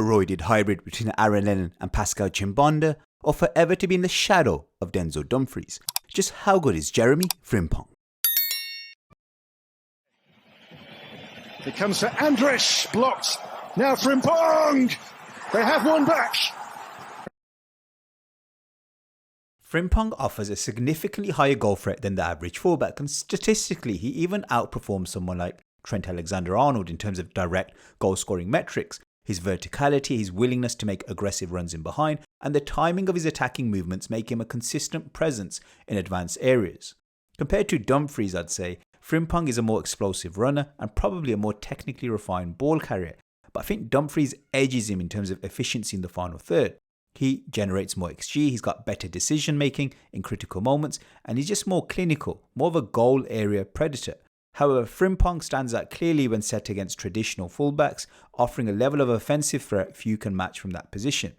a roided hybrid between Aaron Lennon and Pascal Chimbonda, or forever to be in the shadow of Denzel Dumfries? Just how good is Jeremie Frimpong? It comes to Andres, blocked. Now Frimpong! They have one back. Frimpong offers a significantly higher goal threat than the average fullback, and statistically he even outperforms someone like Trent Alexander-Arnold in terms of direct goal-scoring metrics. His verticality, his willingness to make aggressive runs in behind, and the timing of his attacking movements make him a consistent presence in advanced areas. Compared to Dumfries, I'd say, Frimpong is a more explosive runner and probably a more technically refined ball carrier, but I think Dumfries edges him in terms of efficiency in the final third. He generates more XG, he's got better decision making in critical moments, and he's just more clinical, more of a goal area predator. However, Frimpong stands out clearly when set against traditional fullbacks, offering a level of offensive threat few can match from that position.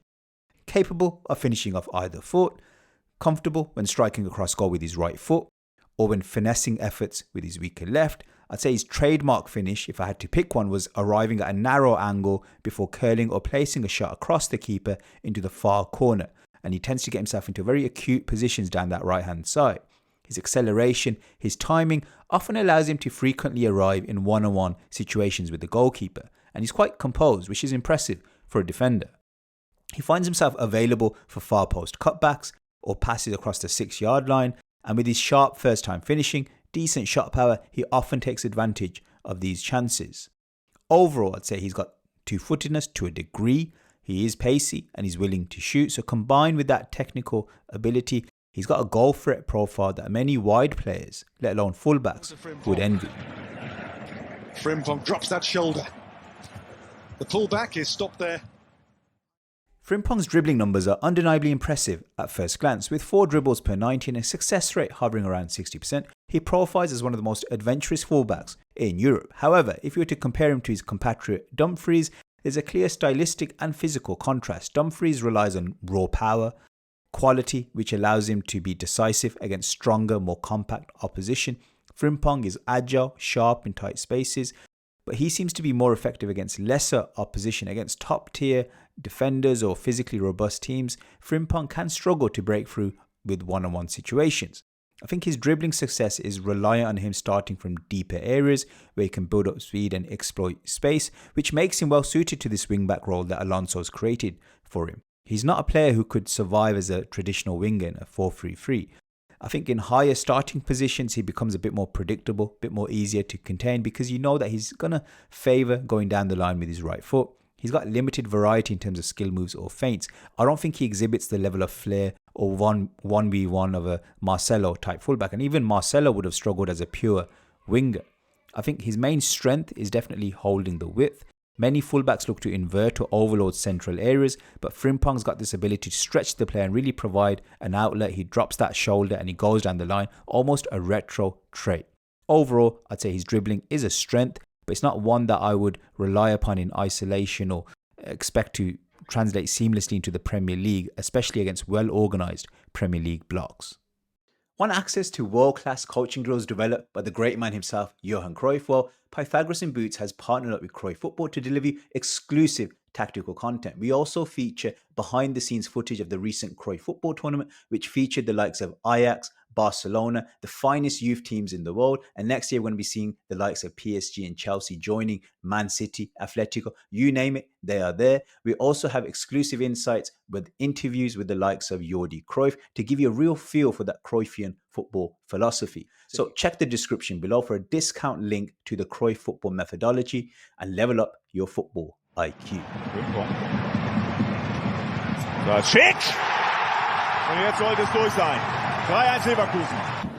Capable of finishing off either foot, comfortable when striking across goal with his right foot, or when finessing efforts with his weaker left. I'd say his trademark finish, if I had to pick one, was arriving at a narrow angle before curling or placing a shot across the keeper into the far corner, and he tends to get himself into very acute positions down that right hand side. His acceleration, his timing often allows him to frequently arrive in one-on-one situations with the goalkeeper, and he's quite composed, which is impressive for a defender. He finds himself available for far post cutbacks or passes across the 6-yard line, and with his sharp first time finishing, decent shot power, he often takes advantage of these chances. Overall, I'd say he's got two-footedness to a degree, he is pacey and he's willing to shoot, so combined with that technical ability, he's got a goal threat profile that many wide players, let alone fullbacks, would envy. Frimpong drops that shoulder. The pullback is stopped there. Frimpong's dribbling numbers are undeniably impressive at first glance. With 4 dribbles per 90 and a success rate hovering around 60%, he profiles as one of the most adventurous fullbacks in Europe. However, if you were to compare him to his compatriot Dumfries, there's a clear stylistic and physical contrast. Dumfries relies on raw power, quality, which allows him to be decisive against stronger, more compact opposition. Frimpong is agile, sharp in tight spaces, but he seems to be more effective against lesser opposition. Against top-tier defenders or physically robust teams, Frimpong can struggle to break through with one-on-one situations. I think his dribbling success is reliant on him starting from deeper areas where he can build up speed and exploit space, which makes him well suited to this wing-back role that Alonso's created for him. He's not a player who could survive as a traditional winger in a 4-3-3. I think in higher starting positions, he becomes a bit more predictable, a bit more easier to contain because you know that he's going to favour going down the line with his right foot. He's got limited variety in terms of skill moves or feints. I don't think he exhibits the level of flair or 1v1 of a Marcelo type fullback. And even Marcelo would have struggled as a pure winger. I think his main strength is definitely holding the width. Many fullbacks look to invert or overload central areas, but Frimpong's got this ability to stretch the player and really provide an outlet. He drops that shoulder and he goes down the line, almost a retro trait. Overall, I'd say his dribbling is a strength, but it's not one that I would rely upon in isolation or expect to translate seamlessly into the Premier League, especially against well-organised Premier League blocks. Want access to world-class coaching drills developed by the great man himself, Johan Cruyff? Well, Pythagoras in Boots has partnered up with Cruyff Football to deliver you exclusive tactical content. We also feature behind-the-scenes footage of the recent Cruyff Football tournament, which featured the likes of Ajax, Barcelona, the finest youth teams in the world. And next year, we're going to be seeing the likes of PSG and Chelsea joining Man City, Atletico, you name it, they are there. We also have exclusive insights with interviews with the likes of Jordi Cruyff to give you a real feel for that Cruyffian football philosophy. So check the description below for a discount link to the Cruyff football methodology and level up your football IQ. So, schick! Und jetzt sollte es durch sein. 3-1 Leverkusen.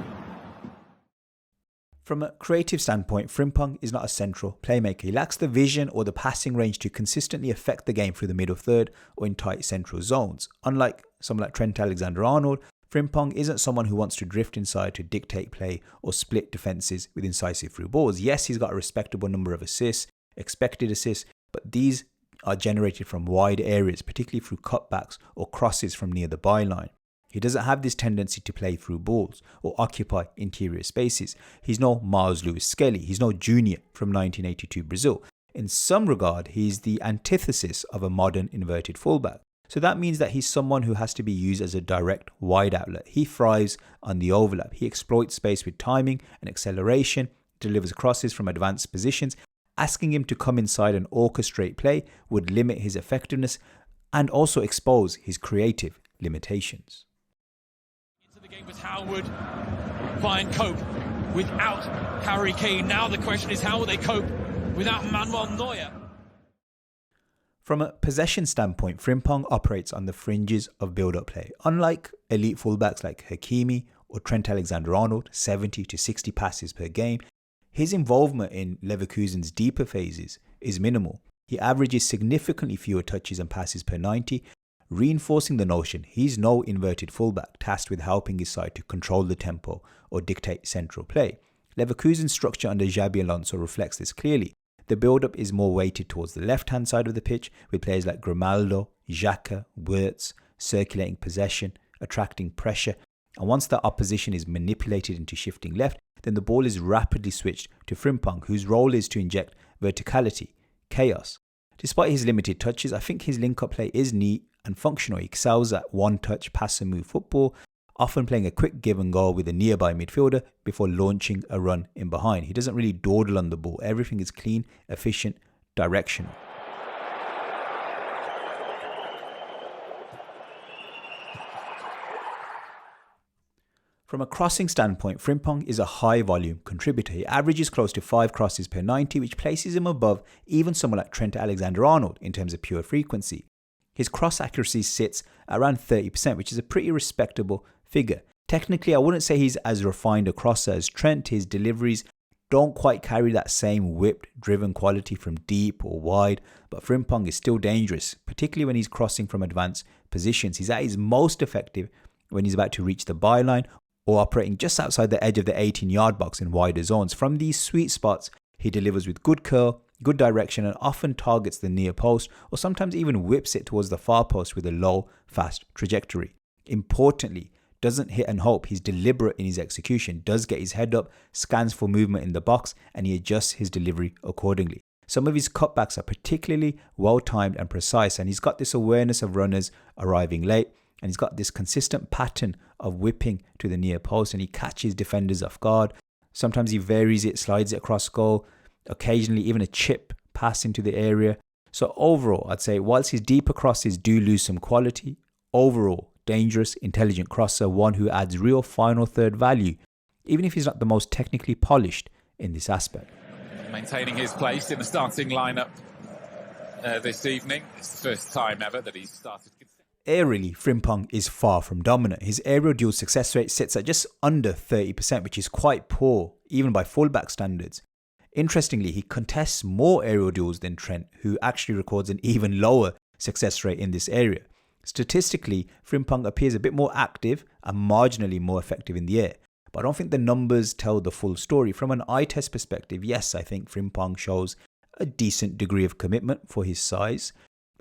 From a creative standpoint, Frimpong is not a central playmaker. He lacks the vision or the passing range to consistently affect the game through the middle third or in tight central zones. Unlike someone like Trent Alexander-Arnold, Frimpong isn't someone who wants to drift inside to dictate play or split defences with incisive through balls. Yes, he's got a respectable number of assists, expected assists, but these are generated from wide areas, particularly through cutbacks or crosses from near the byline. He doesn't have this tendency to play through balls or occupy interior spaces. He's no Miles Lewis Skelly. He's no Junior from 1982 Brazil. In some regard, he's the antithesis of a modern inverted fullback. So that means that he's someone who has to be used as a direct wide outlet. He thrives on the overlap. He exploits space with timing and acceleration, delivers crosses from advanced positions. Asking him to come inside and orchestrate play would limit his effectiveness and also expose his creative limitations. Into the game was how would Bayern cope without Harry Kane? Now the question is, how will they cope without Manuel Neuer? From a possession standpoint, Frimpong operates on the fringes of build-up play. Unlike elite fullbacks like Hakimi or Trent Alexander-Arnold, 70 to 60 passes per game, his involvement in Leverkusen's deeper phases is minimal. He averages significantly fewer touches and passes per 90, reinforcing the notion he's no inverted fullback tasked with helping his side to control the tempo or dictate central play. Leverkusen's structure under Xabi Alonso reflects this clearly. The build-up is more weighted towards the left-hand side of the pitch, with players like Grimaldo, Xhaka, Wirtz circulating possession, attracting pressure, and once the opposition is manipulated into shifting left, then the ball is rapidly switched to Frimpong, whose role is to inject verticality, chaos. Despite his limited touches, I think his link-up play is neat and functional. He excels at one-touch pass-and-move football, often playing a quick give and go with a nearby midfielder before launching a run in behind. He doesn't really dawdle on the ball. Everything is clean, efficient, directional. From a crossing standpoint, Frimpong is a high volume contributor. He averages close to 5 crosses per 90, which places him above even someone like Trent Alexander-Arnold in terms of pure frequency. His cross accuracy sits around 30%, which is a pretty respectable figure. Technically, I wouldn't say he's as refined a crosser as Trent. His deliveries don't quite carry that same whipped, driven quality from deep or wide, but Frimpong is still dangerous, particularly when he's crossing from advanced positions. He's at his most effective when he's about to reach the byline or operating just outside the edge of the 18-yard box in wider zones. From these sweet spots, he delivers with good curl, good direction, and often targets the near post or sometimes even whips it towards the far post with a low, fast trajectory. Importantly, doesn't hit and hope. He's deliberate in his execution, does get his head up, scans for movement in the box, and he adjusts his delivery accordingly. Some of his cutbacks are particularly well-timed and precise, and he's got this awareness of runners arriving late, and he's got this consistent pattern of whipping to the near post, and he catches defenders off guard. Sometimes he varies it, slides it across goal, occasionally even a chip pass into the area. So overall, I'd say whilst his deeper crosses do lose some quality, overall, dangerous, intelligent crosser, one who adds real final third value, even if he's not the most technically polished in this aspect. Maintaining his place in the starting lineup this evening. It's the first time ever that he's started. Aerially, Frimpong is far from dominant. His aerial duel success rate sits at just under 30%, which is quite poor, even by fullback standards. Interestingly, he contests more aerial duels than Trent, who actually records an even lower success rate in this area. Statistically, Frimpong appears a bit more active and marginally more effective in the air, but I don't think the numbers tell the full story. From an eye test perspective, yes, I think Frimpong shows a decent degree of commitment for his size,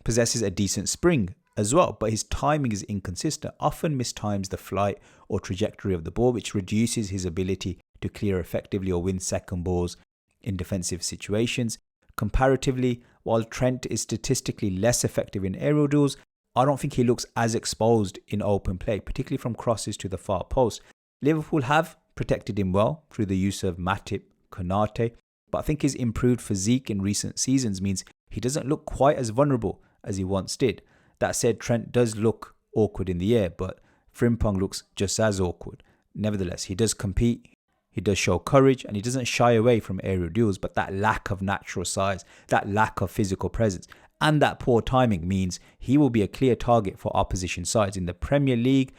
possesses a decent spring as well, but his timing is inconsistent, often mistimes the flight or trajectory of the ball, which reduces his ability to clear effectively or win second balls in defensive situations. Comparatively, while Trent is statistically less effective in aerial duels, I don't think he looks as exposed in open play, particularly from crosses to the far post. Liverpool have protected him well through the use of Matip, Konate, but I think his improved physique in recent seasons means he doesn't look quite as vulnerable as he once did. That said, Trent does look awkward in the air, but Frimpong looks just as awkward. Nevertheless, he does compete, he does show courage, and he doesn't shy away from aerial duels, but that lack of natural size, that lack of physical presence, and that poor timing means he will be a clear target for opposition sides. In the Premier League,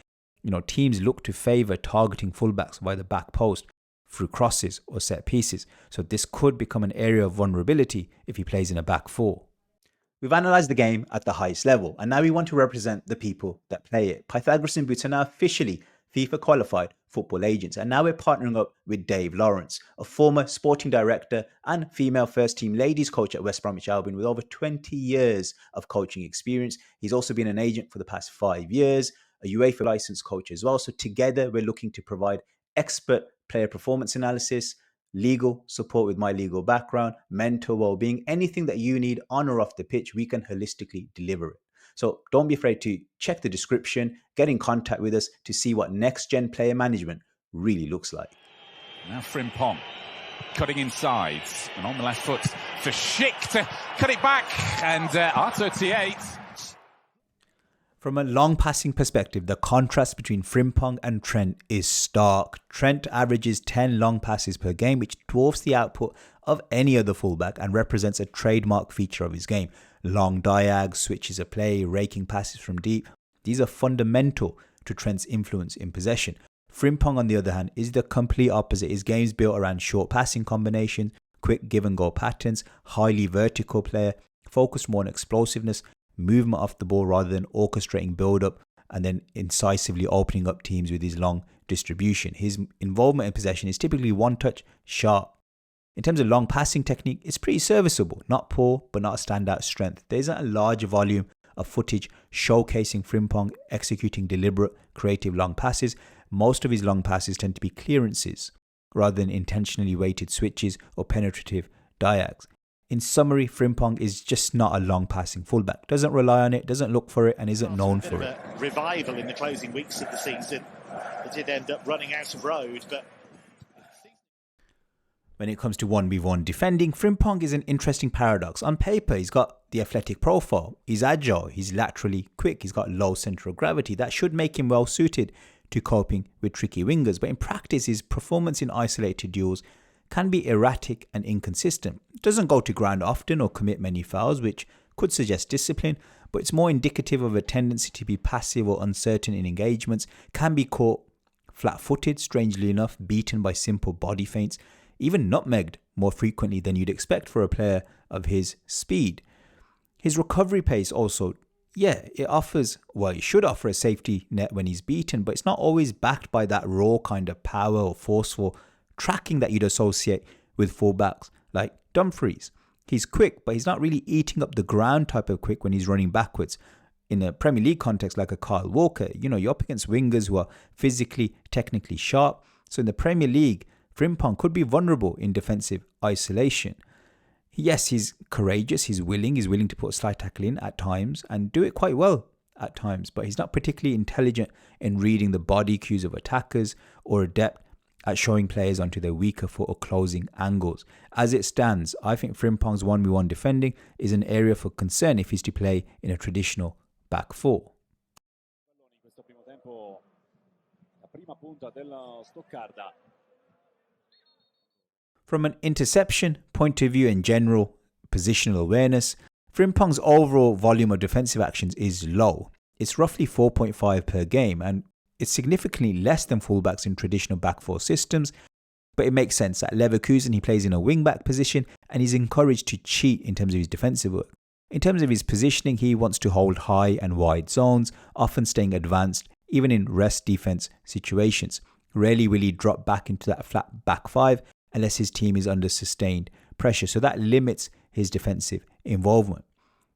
teams look to favour targeting fullbacks by the back post through crosses or set pieces. So this could become an area of vulnerability if he plays in a back four. We've analysed the game at the highest level, and now we want to represent the people that play it. Pythagoras and Boots are now officially FIFA qualified football agents, and now we're partnering up with Dave Lawrence, a former sporting director and female first team ladies coach at West Bromwich Albion with over 20 years of coaching experience. He's also been an agent for the past 5 years, a UEFA licensed coach as well. So together we're looking to provide expert player performance analysis, legal support with my legal background, mental well-being, anything that you need on or off the pitch, we can holistically deliver it. So don't be afraid to check the description, get in contact with us to see what next-gen player management really looks like. Now Frimpong cutting inside and on the left foot for Schick to cut it back, and R38. From a long passing perspective, the contrast between Frimpong and Trent is stark. Trent averages 10 long passes per game, which dwarfs the output of any other fullback and represents a trademark feature of his game. Long diags, switches of play, raking passes from deep. These are fundamental to Trent's influence in possession. Frimpong, on the other hand, is the complete opposite. His game is built around short passing combinations, quick give and go patterns, highly vertical player, focused more on explosiveness, movement off the ball rather than orchestrating build-up and then incisively opening up teams with his long distribution. His involvement in possession is typically one touch, sharp. In terms of long passing technique, it's pretty serviceable. Not poor, but not a standout strength. There isn't a large volume of footage showcasing Frimpong executing deliberate, creative long passes. Most of his long passes tend to be clearances rather than intentionally weighted switches or penetrative diags. In summary, Frimpong is just not a long passing fullback. Doesn't rely on it, doesn't look for it, and isn't known for it. Revival in the closing weeks of the season. They did end up running out of road, but when it comes to 1v1 defending, Frimpong is an interesting paradox. On paper, he's got the athletic profile. He's agile, he's laterally quick, he's got low center of gravity. That should make him well suited to coping with tricky wingers. But in practice, his performance in isolated duels can be erratic and inconsistent. It doesn't go to ground often or commit many fouls, which could suggest discipline, but it's more indicative of a tendency to be passive or uncertain in engagements, can be caught flat-footed, strangely enough, beaten by simple body feints, even nutmegged more frequently than you'd expect for a player of his speed. His recovery pace also, it should offer a safety net when he's beaten, but it's not always backed by that raw kind of power or forceful tracking that you'd associate with fullbacks like Dumfries. He's quick, but he's not really eating up the ground type of quick when he's running backwards. In a Premier League context like a Kyle Walker, you're up against wingers who are physically, technically sharp. So in the Premier League, Frimpong could be vulnerable in defensive isolation. Yes, he's courageous, he's willing to put a slide tackle in at times and do it quite well at times, but he's not particularly intelligent in reading the body cues of attackers or adept at showing players onto their weaker foot or closing angles. As it stands, I think Frimpong's 1v1 defending is an area for concern if he's to play in a traditional back four. From an interception point of view and general positional awareness, Frimpong's overall volume of defensive actions is low. It's roughly 4.5 per game, and it's significantly less than fullbacks in traditional back four systems, but it makes sense. At Leverkusen, he plays in a wing-back position and he's encouraged to cheat in terms of his defensive work. In terms of his positioning, he wants to hold high and wide zones, often staying advanced, even in rest defense situations. Rarely will he drop back into that flat back five unless his team is under sustained pressure, so that limits his defensive involvement.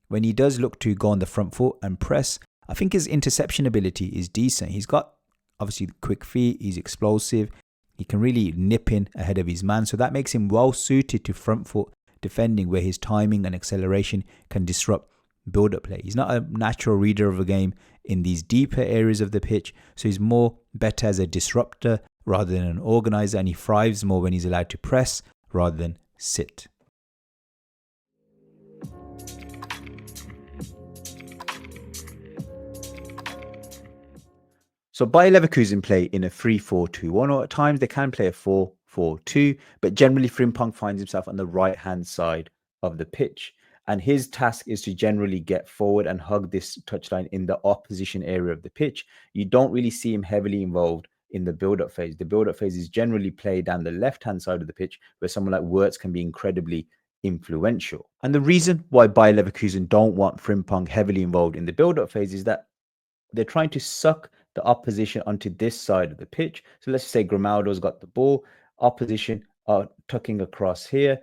When he does look to go on the front foot and press, I think his interception ability is decent. He's got obviously quick feet, he's explosive, he can really nip in ahead of his man, so that makes him well suited to front foot defending where his timing and acceleration can disrupt build-up play. He's not a natural reader of a game in these deeper areas of the pitch, so he's more better as a disruptor rather than an organizer, and he thrives more when he's allowed to press rather than sit. So Bayer Leverkusen play in a 3-4-2-1, or at times they can play a 4-4-2, but generally Frimpong finds himself on the right-hand side of the pitch. And his task is to generally get forward and hug this touchline in the opposition area of the pitch. You don't really see him heavily involved in the build-up phase. The build-up phase is generally played down the left-hand side of the pitch, where someone like Wirtz can be incredibly influential. And the reason why Bayer Leverkusen don't want Frimpong heavily involved in the build-up phase is that they're trying to suck the opposition onto this side of the pitch. So let's say Grimaldo's got the ball, opposition are tucking across here,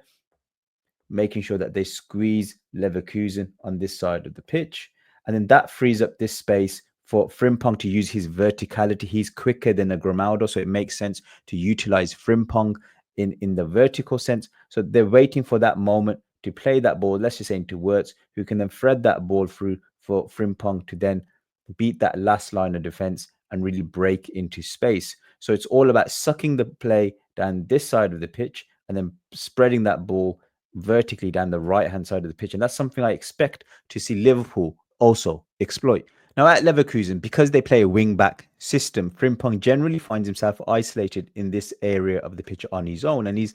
making sure that they squeeze Leverkusen on this side of the pitch. And then that frees up this space for Frimpong to use his verticality. He's quicker than a Grimaldo, so it makes sense to utilize Frimpong in the vertical sense. So they're waiting for that moment to play that ball, let's just say into Wirtz, who can then thread that ball through for Frimpong to then beat that last line of defense and really break into space. So it's all about sucking the play down this side of the pitch and then spreading that ball vertically down the right-hand side of the pitch. And that's something I expect to see Liverpool also exploit. Now, at Leverkusen, because they play a wing-back system, Frimpong generally finds himself isolated in this area of the pitch on his own. And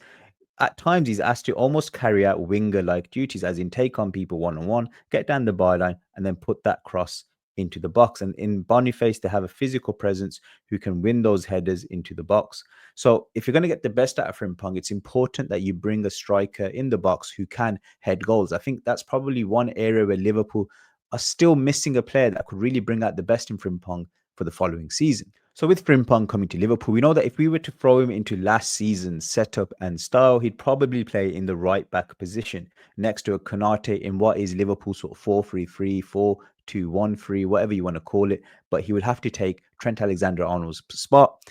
at times, he's asked to almost carry out winger-like duties, as in take on people one-on-one, get down the byline, and then put that cross into the box. And in Boniface, they have a physical presence who can win those headers into the box. So if you're going to get the best out of Frimpong, it's important that you bring a striker in the box who can head goals. I think that's probably one area where Liverpool are still missing a player that could really bring out the best in Frimpong for the following season. So with Frimpong coming to Liverpool, we know that if we were to throw him into last season's setup and style, he'd probably play in the right back position next to a Konate in what is Liverpool sort of 4-3-3, 4-2-1-3, whatever you want to call it. But he would have to take Trent Alexander-Arnold's spot.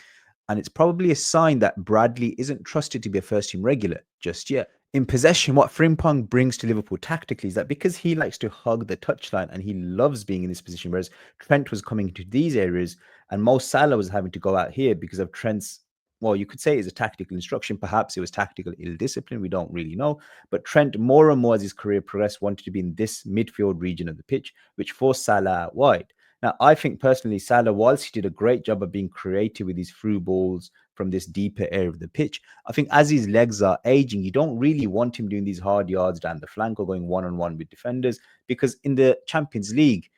And it's probably a sign that Bradley isn't trusted to be a first-team regular just yet. In possession, what Frimpong brings to Liverpool tactically is that because he likes to hug the touchline and he loves being in this position, whereas Trent was coming into these areas and Mo Salah was having to go out here because of Trent's, well, you could say it's a tactical instruction. Perhaps it was tactical ill-discipline. We don't really know. But Trent, more and more as his career progressed, wanted to be in this midfield region of the pitch, which forced Salah out wide. Now, I think personally, Salah, whilst he did a great job of being creative with his through balls from this deeper area of the pitch, I think as his legs are aging, you don't really want him doing these hard yards down the flank or going one-on-one with defenders, because in the Champions League,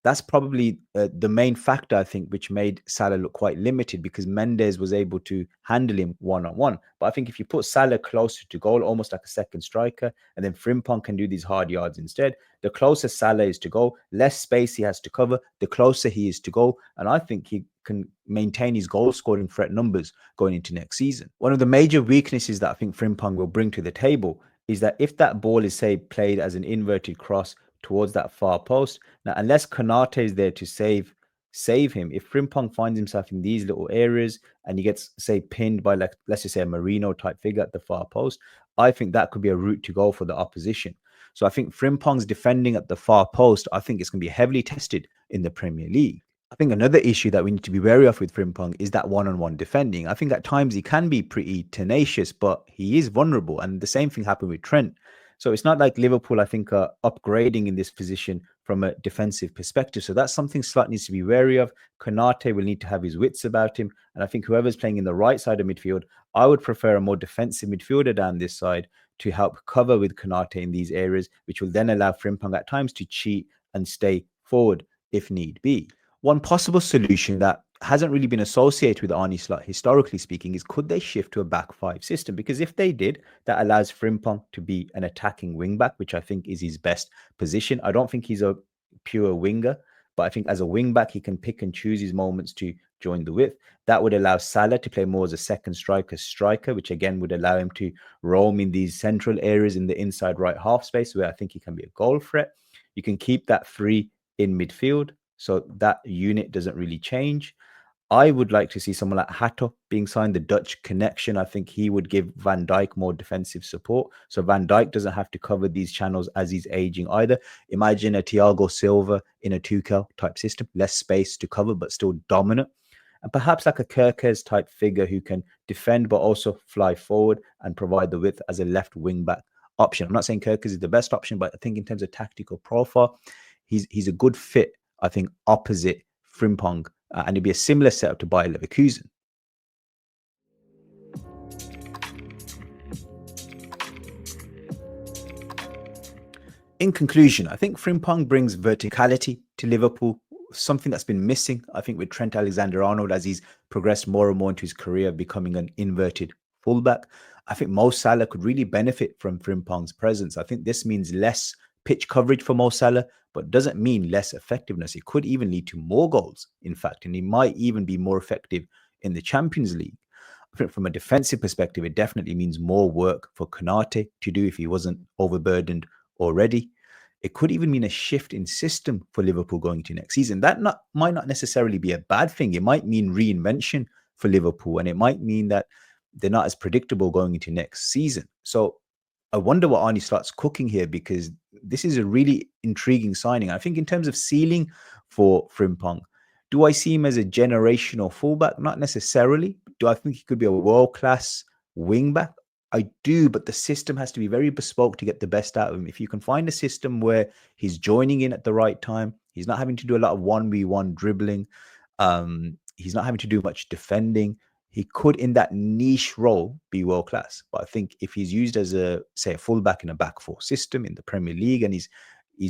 that's probably the main factor, I think, which made Salah look quite limited, because Mendes was able to handle him one-on-one. But I think if you put Salah closer to goal, almost like a second striker, and then Frimpong can do these hard yards instead, the closer Salah is to goal, less space he has to cover, the closer he is to goal. And I think he can maintain his goal-scoring threat numbers going into next season. One of the major weaknesses that I think Frimpong will bring to the table is that if that ball is, say, played as an inverted cross towards that far post, now unless Konate is there to save him, if Frimpong finds himself in these little areas and he gets, say, pinned by, like, let's just say a Marino type figure at the far post, I think that could be a route to go for the opposition. So I think Frimpong's defending at the far post, I think it's going to be heavily tested in the Premier League. I think another issue that we need to be wary of with Frimpong is that one-on-one defending. I think at times he can be pretty tenacious, but he is vulnerable. And the same thing happened with Trent. So it's not like Liverpool, I think, are upgrading in this position from a defensive perspective. So that's something Slot needs to be wary of. Konate will need to have his wits about him. And I think whoever's playing in the right side of midfield, I would prefer a more defensive midfielder down this side to help cover with Konate in these areas, which will then allow Frimpong at times to cheat and stay forward if need be. One possible solution that hasn't really been associated with Arne Slot, historically speaking, is could they shift to a back five system? Because if they did, that allows Frimpong to be an attacking wing back, which I think is his best position. I don't think he's a pure winger, but I think as a wing back, he can pick and choose his moments to join the width. That would allow Salah to play more as a second striker, which again would allow him to roam in these central areas in the inside right half space, where I think he can be a goal threat. You can keep that free in midfield, so that unit doesn't really change. I would like to see someone like Hato being signed, the Dutch connection. I think he would give Van Dijk more defensive support. So Van Dijk doesn't have to cover these channels as he's aging either. Imagine a Thiago Silva in a Tuchel type system, less space to cover, but still dominant. And perhaps like a Kerkez type figure who can defend, but also fly forward and provide the width as a left wing back option. I'm not saying Kerkez is the best option, but I think in terms of tactical profile, he's a good fit, I think, opposite Frimpong. And it'd be a similar setup to Bayer Leverkusen. In conclusion, I think Frimpong brings verticality to Liverpool, something that's been missing, I think, with Trent Alexander-Arnold as he's progressed more and more into his career, becoming an inverted fullback. I think Mo Salah could really benefit from Frimpong's presence. I think this means less pitch coverage for Mo Salah, but doesn't mean less effectiveness. It could even lead to more goals, in fact, and he might even be more effective in the Champions League. I think from a defensive perspective, it definitely means more work for Konate to do if he wasn't overburdened already. It could even mean a shift in system for Liverpool going to next season. That might not necessarily be a bad thing. It might mean reinvention for Liverpool, and it might mean that they're not as predictable going into next season. So I wonder what Arnie starts cooking here, because this is a really intriguing signing. I think in terms of ceiling for Frimpong, do I see him as a generational fullback? Not necessarily. Do I think he could be a world-class wing-back? I do, but the system has to be very bespoke to get the best out of him. If you can find a system where he's joining in at the right time, he's not having to do a lot of 1v1 dribbling, he's not having to do much defending, he could, in that niche role, be world class. But I think if he's used as a, say, a fullback in a back four system in the Premier League, and he's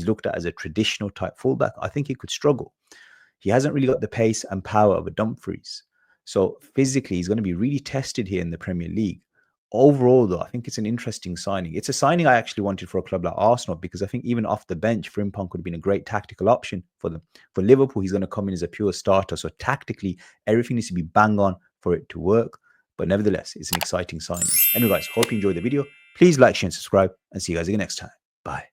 looked at as a traditional type fullback, I think he could struggle. He hasn't really got the pace and power of a Dumfries. So physically, he's going to be really tested here in the Premier League. Overall, though, I think it's an interesting signing. It's a signing I actually wanted for a club like Arsenal, because I think even off the bench, Frimpong could have been a great tactical option for them. For Liverpool, he's going to come in as a pure starter. So tactically, everything needs to be bang on for it to work. But nevertheless, it's an exciting signing. Anyway, guys, hope you enjoyed the video. Please like, share, and subscribe, and see you guys again next time. Bye.